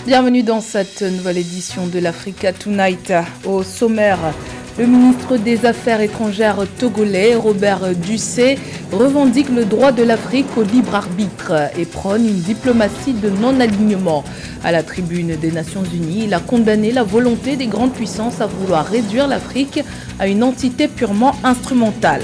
Bienvenue dans cette nouvelle édition de l'Africa Tonight. Au sommaire, le ministre des Affaires étrangères togolais, Robert Dussé, revendique le droit de l'Afrique au libre arbitre et prône une diplomatie de non-alignement. À la tribune des Nations Unies, il a condamné la volonté des grandes puissances à vouloir réduire l'Afrique à une entité purement instrumentale.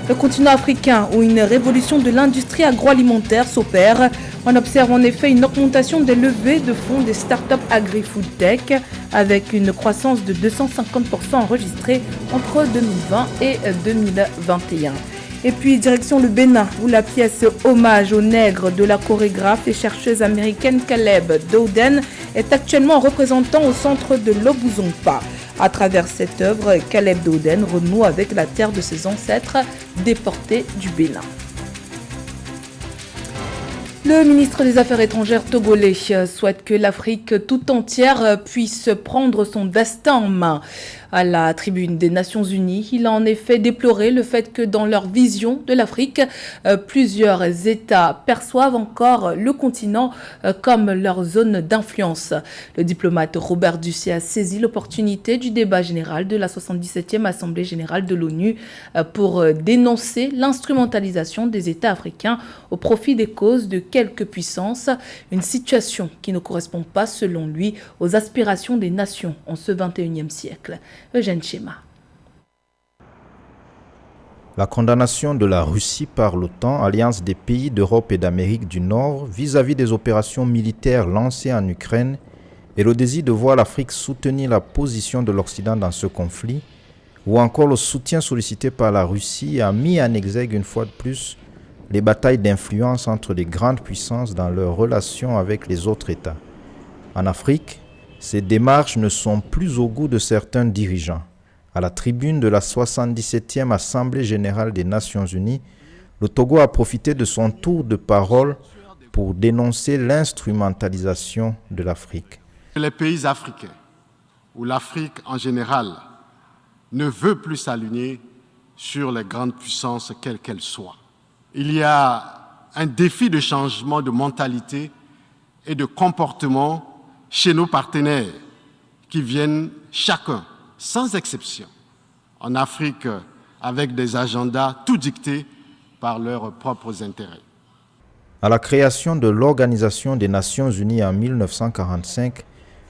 Le continent africain, où une révolution de l'industrie agroalimentaire s'opère, on observe en effet une augmentation des levées de fonds des startups agri-food tech, avec une croissance de 250% enregistrée entre 2020 et 2021. Et puis direction le Bénin, où la pièce Hommage aux nègres de la chorégraphe et chercheuse américaine Caleb Dowden est actuellement représentant au centre de l'Obuzompa. À travers cette œuvre, Caleb Dowden renoue avec la terre de ses ancêtres déportés du Bénin. Le ministre des Affaires étrangères togolais souhaite que l'Afrique tout entière puisse prendre son destin en main. À la tribune des Nations Unies, il a en effet déploré le fait que dans leur vision de l'Afrique, plusieurs États perçoivent encore le continent comme leur zone d'influence. Le diplomate Robert Dussé a saisi l'opportunité du débat général de la 77e Assemblée générale de l'ONU pour dénoncer l'instrumentalisation des États africains au profit des causes de quelques puissances, une situation qui ne correspond pas, selon lui, aux aspirations des nations en ce 21e siècle. Eugène Schéma. La condamnation de la Russie par l'OTAN, alliance des pays d'Europe et d'Amérique du Nord, vis-à-vis des opérations militaires lancées en Ukraine et le désir de voir l'Afrique soutenir la position de l'Occident dans ce conflit, ou encore le soutien sollicité par la Russie, a mis en exergue une fois de plus les batailles d'influence entre les grandes puissances dans leurs relations avec les autres États. En Afrique, ces démarches ne sont plus au goût de certains dirigeants. À la tribune de la 77e Assemblée générale des Nations unies, le Togo a profité de son tour de parole pour dénoncer l'instrumentalisation de l'Afrique. Les pays africains, ou l'Afrique en général, ne veut plus s'aligner sur les grandes puissances, quelles qu'elles soient. Il y a un défi de changement de mentalité et de comportement chez nos partenaires qui viennent chacun, sans exception, en Afrique avec des agendas tout dictés par leurs propres intérêts. À la création de l'Organisation des Nations Unies en 1945,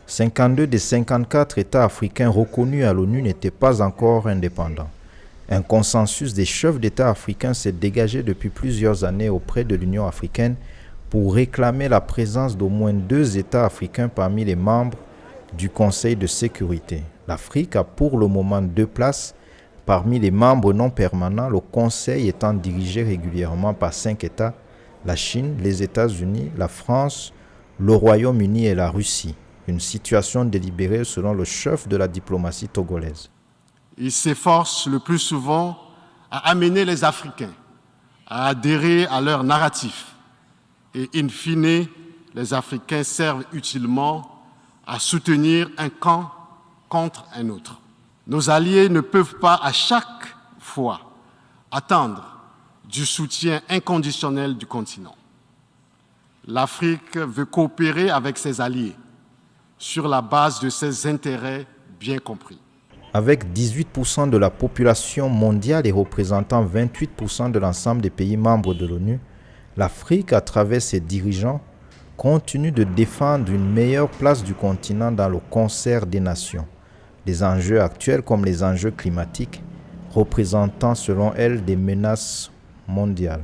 52 des 54 États africains reconnus à l'ONU n'étaient pas encore indépendants. Un consensus des chefs d'État africains s'est dégagé depuis plusieurs années auprès de l'Union africaine pour réclamer la présence d'au moins 2 États africains parmi les membres du Conseil de sécurité. L'Afrique a pour le moment 2 places parmi les membres non permanents, le Conseil étant dirigé régulièrement par 5 États, la Chine, les États-Unis, la France, le Royaume-Uni et la Russie. Une situation délibérée selon le chef de la diplomatie togolaise. Il s'efforce le plus souvent à amener les Africains à adhérer à leur narratif. Et in fine, les Africains servent utilement à soutenir un camp contre un autre. Nos alliés ne peuvent pas à chaque fois attendre du soutien inconditionnel du continent. L'Afrique veut coopérer avec ses alliés sur la base de ses intérêts bien compris. Avec 18% de la population mondiale et représentant 28% de l'ensemble des pays membres de l'ONU, l'Afrique, à travers ses dirigeants, continue de défendre une meilleure place du continent dans le concert des nations. Les enjeux actuels comme les enjeux climatiques représentant selon elle des menaces mondiales.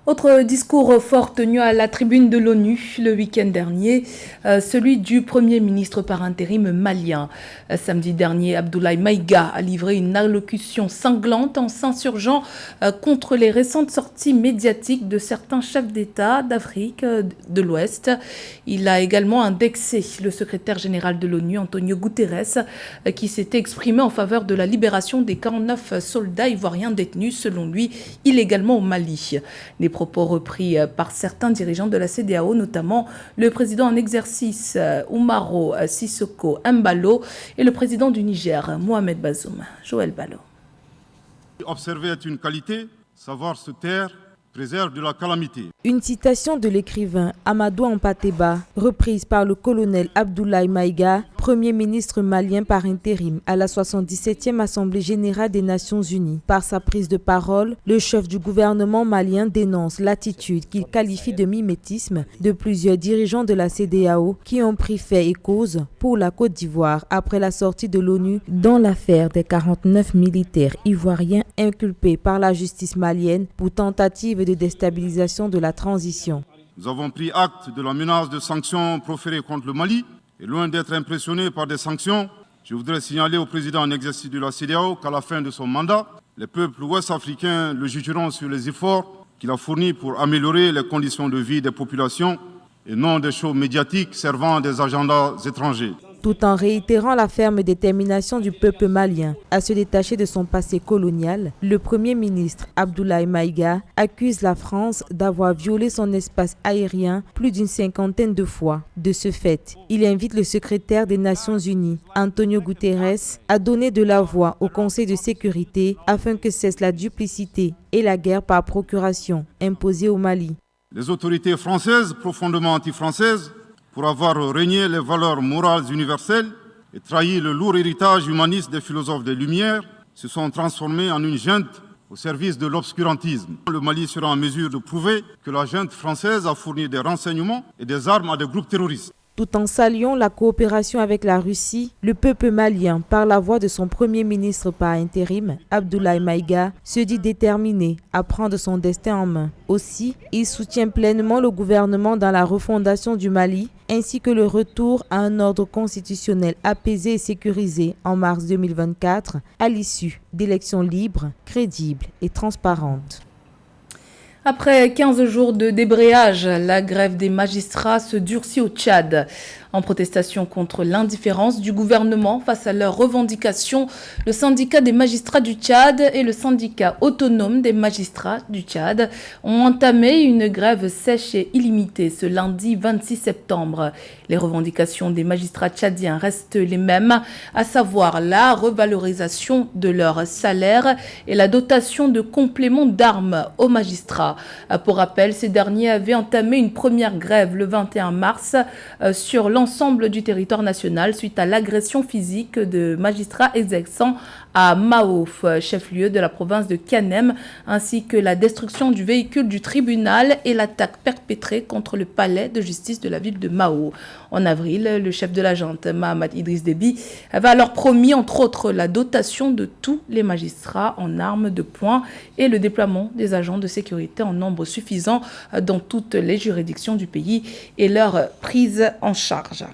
Autre discours fort tenu à la tribune de l'ONU le week-end dernier, celui du Premier ministre par intérim malien. Samedi dernier, Abdoulaye Maïga a livré une allocution cinglante en s'insurgeant contre les récentes sorties médiatiques de certains chefs d'État d'Afrique de l'Ouest. Il a également indexé le secrétaire général de l'ONU, Antonio Guterres, qui s'était exprimé en faveur de la libération des 49 soldats ivoiriens détenus, selon lui, illégalement au Mali. Des propos repris par certains dirigeants de la CEDEAO, notamment le président en exercice Umaro Sissoko Embalo et le président du Niger, Mohamed Bazoum. Joël Ballo. Observer est une qualité, savoir se taire préserve de la calamité. Une citation de l'écrivain Amadou Hampâté-Bâ, reprise par le colonel Abdoulaye Maïga, Premier ministre malien par intérim à la 77e Assemblée générale des Nations unies. Par sa prise de parole, le chef du gouvernement malien dénonce l'attitude qu'il qualifie de mimétisme de plusieurs dirigeants de la CEDEAO qui ont pris fait et cause pour la Côte d'Ivoire après la sortie de l'ONU dans l'affaire des 49 militaires ivoiriens inculpés par la justice malienne pour tentative de déstabilisation de la transition. Nous avons pris acte de la menace de sanctions proférées contre le Mali. Et loin d'être impressionné par des sanctions, je voudrais signaler au président en exercice de la CEDEAO qu'à la fin de son mandat, les peuples ouest-africains le jugeront sur les efforts qu'il a fournis pour améliorer les conditions de vie des populations et non des shows médiatiques servant des agendas étrangers. Tout en réitérant la ferme détermination du peuple malien à se détacher de son passé colonial, le Premier ministre Abdoulaye Maïga accuse la France d'avoir violé son espace aérien plus d'une 50aine de fois. De ce fait, il invite le secrétaire des Nations Unies, Antonio Guterres, à donner de la voix au Conseil de sécurité afin que cesse la duplicité et la guerre par procuration imposée au Mali. Les autorités françaises, profondément anti-françaises, pour avoir régné les valeurs morales universelles et trahi le lourd héritage humaniste des philosophes des Lumières, se sont transformés en une junte au service de l'obscurantisme. Le Mali sera en mesure de prouver que la junte française a fourni des renseignements et des armes à des groupes terroristes. Tout en saluant la coopération avec la Russie, le peuple malien, par la voix de son Premier ministre par intérim, Abdoulaye Maïga, se dit déterminé à prendre son destin en main. Aussi, il soutient pleinement le gouvernement dans la refondation du Mali, ainsi que le retour à un ordre constitutionnel apaisé et sécurisé en mars 2024, à l'issue d'élections libres, crédibles et transparentes. Après 15 jours de débrayage, la grève des magistrats se durcit au Tchad. En protestation contre l'indifférence du gouvernement face à leurs revendications, le syndicat des magistrats du Tchad et le syndicat autonome des magistrats du Tchad ont entamé une grève sèche et illimitée ce lundi 26 septembre. Les revendications des magistrats tchadiens restent les mêmes, à savoir la revalorisation de leur salaire et la dotation de compléments d'armes aux magistrats. Pour rappel, ces derniers avaient entamé une première grève le 21 mars sur l'ensemble du territoire national suite à l'agression physique de magistrats exerçant à Maouf, chef-lieu de la province de Kanem, ainsi que la destruction du véhicule du tribunal et l'attaque perpétrée contre le palais de justice de la ville de Mao. En avril, le chef de la junte, Mahamat Idriss Déby, avait alors promis, entre autres, la dotation de tous les magistrats en armes de poing et le déploiement des agents de sécurité en nombre suffisant dans toutes les juridictions du pays et leur prise en charge.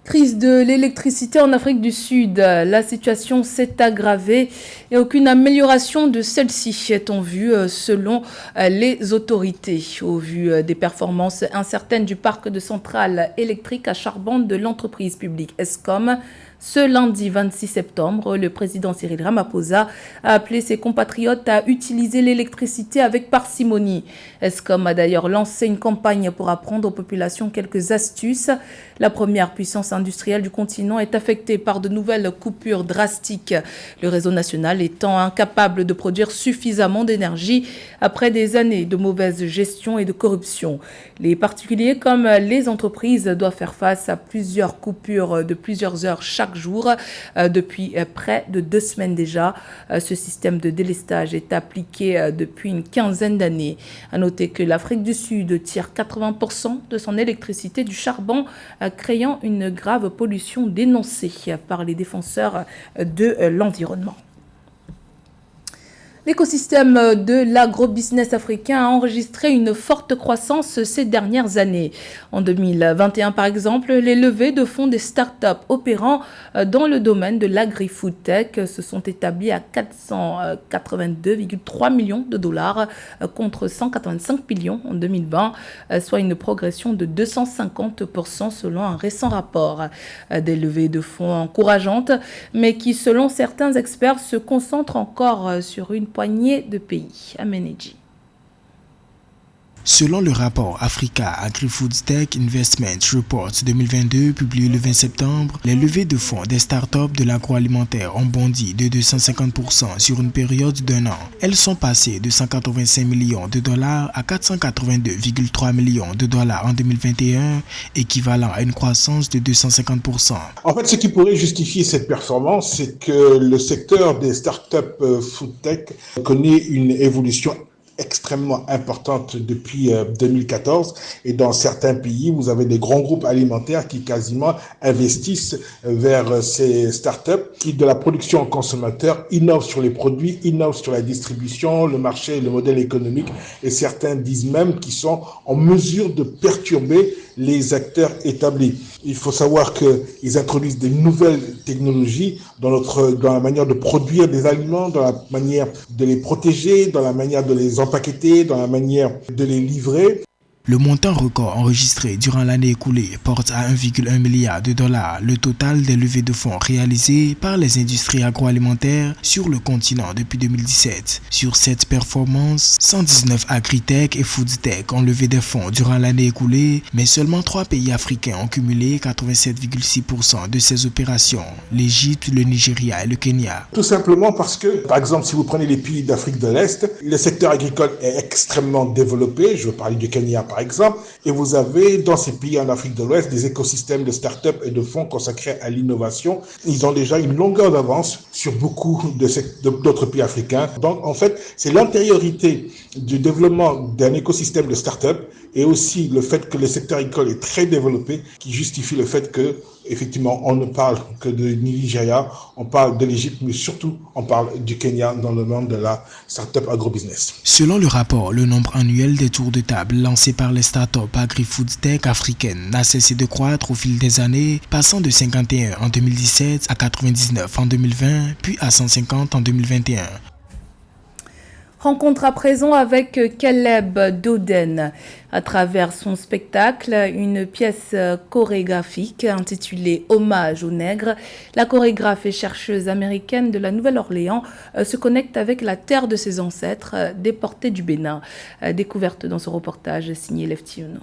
Crise de l'électricité en Afrique du Sud. La situation s'est aggravée et aucune amélioration de celle-ci est en vue selon les autorités. Au vu des performances incertaines du parc de centrales électriques à charbon de l'entreprise publique Eskom, ce lundi 26 septembre, le président Cyril Ramaphosa a appelé ses compatriotes à utiliser l'électricité avec parcimonie. Eskom a d'ailleurs lancé une campagne pour apprendre aux populations quelques astuces. La première puissance industrielle du continent est affectée par de nouvelles coupures drastiques, le réseau national étant incapable de produire suffisamment d'énergie après des années de mauvaise gestion et de corruption. Les particuliers comme les entreprises doivent faire face à plusieurs coupures de plusieurs heures chaque jour depuis près de 2 semaines déjà. Ce système de délestage est appliqué depuis une quinzaine d'années. À noter que l'Afrique du Sud tire 80% de son électricité du charbon, créant une grave pollution dénoncée par les défenseurs de l'environnement. L'écosystème de l'agrobusiness africain a enregistré une forte croissance ces dernières années. En 2021, par exemple, les levées de fonds des startups opérant dans le domaine de l'agri-food tech se sont établies à 482,3 millions de dollars contre 185 millions en 2020, soit une progression de 250% selon un récent rapport. Des levées de fonds encourageantes, mais qui, selon certains experts, se concentrent encore sur une poignée de pays. Ameneji. Selon le rapport Africa Agri-Food Tech Investment Report 2022 publié le 20 septembre, les levées de fonds des startups de l'agroalimentaire ont bondi de 250% sur une période d'1 an. Elles sont passées de 185 millions de dollars à 482,3 millions de dollars en 2021, équivalent à une croissance de 250%. En fait, ce qui pourrait justifier cette performance, c'est que le secteur des startups food tech connaît une évolution extrêmement importante depuis 2014 et dans certains pays, vous avez des grands groupes alimentaires qui quasiment investissent vers ces startups qui, de la production en consommateur, innovent sur les produits, innovent sur la distribution, le marché, le modèle économique et certains disent même qu'ils sont en mesure de perturber les acteurs établis. Il faut savoir qu'ils introduisent des nouvelles technologies dans la manière de produire des aliments, dans la manière de les protéger, dans la manière de les empaqueter, dans la manière de les livrer. Le montant record enregistré durant l'année écoulée porte à 1,1 milliard de dollars le total des levées de fonds réalisées par les industries agroalimentaires sur le continent depuis 2017. Sur cette performance, 119 agritech et foodtech ont levé des fonds durant l'année écoulée, mais seulement 3 pays africains ont cumulé 87,6% de ces opérations, l'Égypte, le Nigeria et le Kenya. Tout simplement parce que, par exemple, si vous prenez les pays d'Afrique de l'Est, le secteur agricole est extrêmement développé. Je veux parler du Kenya par exemple, et vous avez dans ces pays en Afrique de l'Ouest des écosystèmes de start-up et de fonds consacrés à l'innovation. Ils ont déjà une longueur d'avance sur beaucoup d'autres pays africains. Donc en fait, c'est l'antériorité du développement d'un écosystème de start-up et aussi le fait que le secteur agricole est très développé qui justifie le fait que, effectivement, on ne parle que de Nigeria, on parle de l'Égypte, mais surtout on parle du Kenya dans le monde de la start-up agrobusiness. Selon le rapport, le nombre annuel des tours de table lancés par les startups agri-food tech africaines n'a cessé de croître au fil des années, passant de 51 en 2017 à 99 en 2020, puis à 150 en 2021. Rencontre à présent avec Caleb Dowden à travers son spectacle, une pièce chorégraphique intitulée Hommage aux nègres. La chorégraphe et chercheuse américaine de la Nouvelle-Orléans se connecte avec la terre de ses ancêtres déportés du Bénin. Découverte dans ce reportage signé Lefty Ono.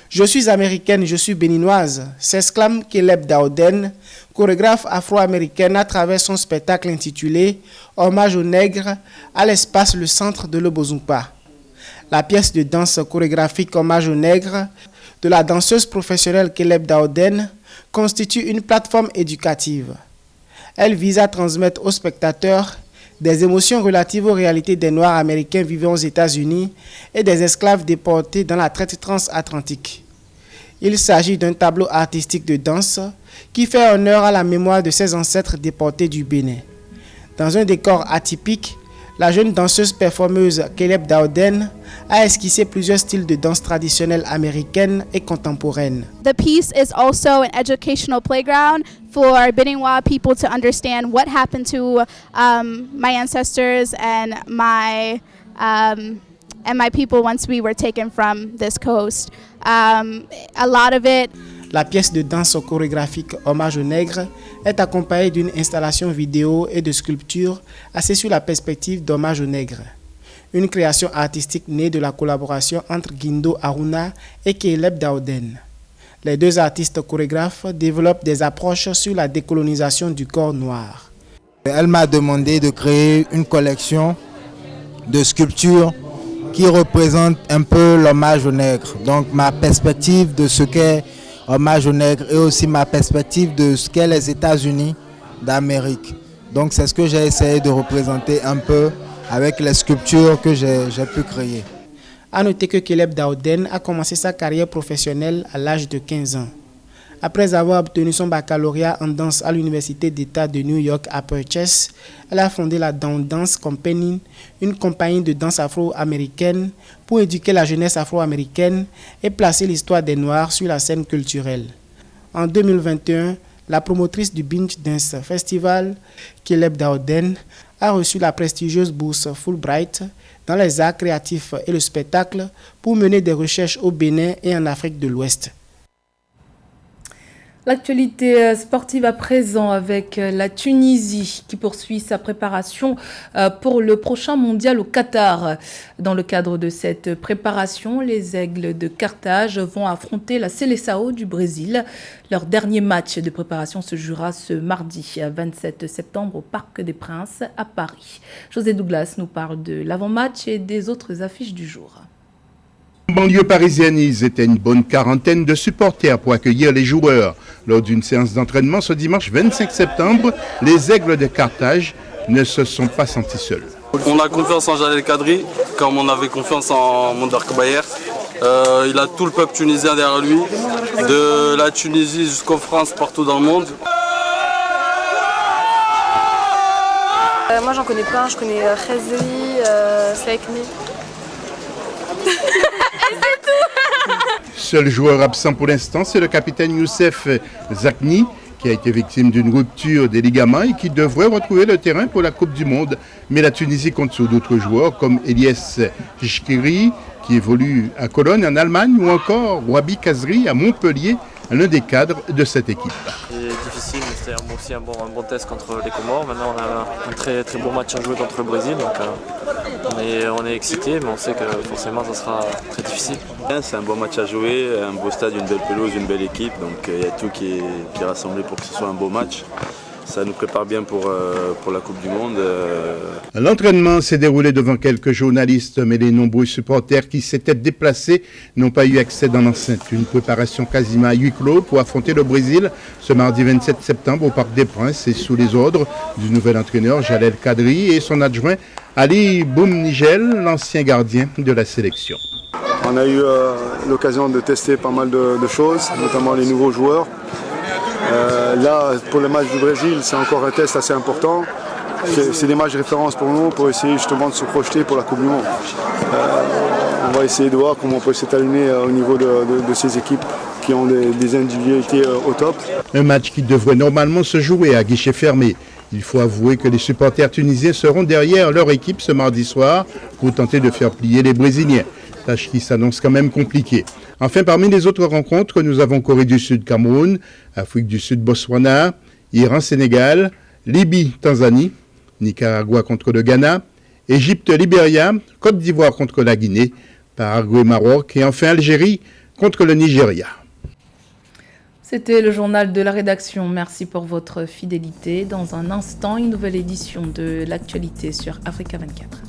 Je suis américaine, je suis béninoise, s'exclame Caleb Dowden, chorégraphe afro-américaine à travers son spectacle intitulé Hommage aux nègres à l'espace Le Centre de Lobozumpa. La pièce de danse chorégraphique Hommage aux nègres de la danseuse professionnelle Caleb Dowden constitue une plateforme éducative. Elle vise à transmettre aux spectateurs des émotions relatives aux réalités des Noirs américains vivant aux États-Unis et des esclaves déportés dans la traite transatlantique. Il s'agit d'un tableau artistique de danse qui fait honneur à la mémoire de ses ancêtres déportés du Bénin. Dans un décor atypique, la jeune danseuse performeuse Caleb Dowden a esquissé plusieurs styles de danse traditionnelle américaine et contemporaine. The piece is also an educational playground for Beninois people to understand what happened to my ancestors and my people once we were taken from this coast. A lot of it. La pièce de danse chorégraphique Hommage aux nègres est accompagnée d'une installation vidéo et de sculptures assise sur la perspective d'Hommage aux nègres. Une création artistique née de la collaboration entre Guindo Aruna et Caleb Dowden. Les deux artistes chorégraphes développent des approches sur la décolonisation du corps noir. Elle m'a demandé de créer une collection de sculptures qui représente un peu l'hommage aux nègres. Donc ma perspective de ce qu'est Hommage aux nègres et aussi ma perspective de ce qu'est les États-Unis d'Amérique. Donc c'est ce que j'ai essayé de représenter un peu avec les sculptures que j'ai pu créer. A noter que Caleb Dowden a commencé sa carrière professionnelle à l'âge de 15 ans. Après avoir obtenu son baccalauréat en danse à l'Université d'État de New York à Purchase, elle a fondé la Down Dance Company, une compagnie de danse afro-américaine pour éduquer la jeunesse afro-américaine et placer l'histoire des Noirs sur la scène culturelle. En 2021, la promotrice du Binge Dance Festival, Caleb Dowden, a reçu la prestigieuse bourse Fulbright dans les arts créatifs et le spectacle pour mener des recherches au Bénin et en Afrique de l'Ouest. L'actualité sportive à présent avec la Tunisie qui poursuit sa préparation pour le prochain mondial au Qatar. Dans le cadre de cette préparation, les Aigles de Carthage vont affronter la Seleção du Brésil. Leur dernier match de préparation se jouera ce mardi 27 septembre au Parc des Princes à Paris. José Douglas nous parle de l'avant-match et des autres affiches du jour. En banlieue parisienne, ils étaient une bonne quarantaine de supporters pour accueillir les joueurs. Lors d'une séance d'entraînement ce dimanche 25 septembre, les Aigles de Carthage ne se sont pas sentis seuls. On a confiance en Jalel Kadri, comme on avait confiance en Mondark Bayer. Il a tout le peuple tunisien derrière lui, de la Tunisie jusqu'en France, partout dans le monde. Moi j'en connais plein, je connais Khazri, Saekni. Seul joueur absent pour l'instant, c'est le capitaine Youssef Zakni, qui a été victime d'une rupture des ligaments et qui devrait retrouver le terrain pour la Coupe du Monde. Mais la Tunisie compte sur d'autres joueurs comme Elias Jishkiri, qui évolue à Cologne en Allemagne, ou encore Wabi Kazri à Montpellier, l'un des cadres de cette équipe. C'est difficile, mais c'était aussi un bon test contre les Comores. Maintenant, on a un très bon match à jouer contre le Brésil. Donc, on est excité, mais on sait que forcément, ça sera très difficile. C'est un bon match à jouer, un beau stade, une belle pelouse, une belle équipe. Donc, il y a tout qui est rassemblé pour que ce soit un beau match. Ça nous prépare bien pour la Coupe du Monde. L'entraînement s'est déroulé devant quelques journalistes, mais les nombreux supporters qui s'étaient déplacés n'ont pas eu accès dans l'enceinte. Une préparation quasiment à huis clos pour affronter le Brésil ce mardi 27 septembre au Parc des Princes et sous les ordres du nouvel entraîneur Jalel Kadri et son adjoint Ali Boumnigel, l'ancien gardien de la sélection. On a eu l'occasion de tester pas mal de choses, notamment les nouveaux joueurs. Là, pour le match du Brésil, c'est encore un test assez important. C'est des matchs références pour nous, pour essayer justement de se projeter pour la Coupe du Monde. On va essayer de voir comment on peut s'étalonner au niveau de ces équipes qui ont des individualités au top. Un match qui devrait normalement se jouer à guichet fermé. Il faut avouer que les supporters tunisiens seront derrière leur équipe ce mardi soir pour tenter de faire plier les Brésiliens. Tâche qui s'annonce quand même compliquée. Enfin, parmi les autres rencontres, nous avons Corée du Sud, Cameroun, Afrique du Sud, Botswana, Iran, Sénégal, Libye, Tanzanie, Nicaragua contre le Ghana, Égypte, Libéria, Côte d'Ivoire contre la Guinée, Paraguay, Maroc et enfin Algérie contre le Nigeria. C'était le journal de la rédaction. Merci pour votre fidélité. Dans un instant, une nouvelle édition de l'actualité sur Africa 24.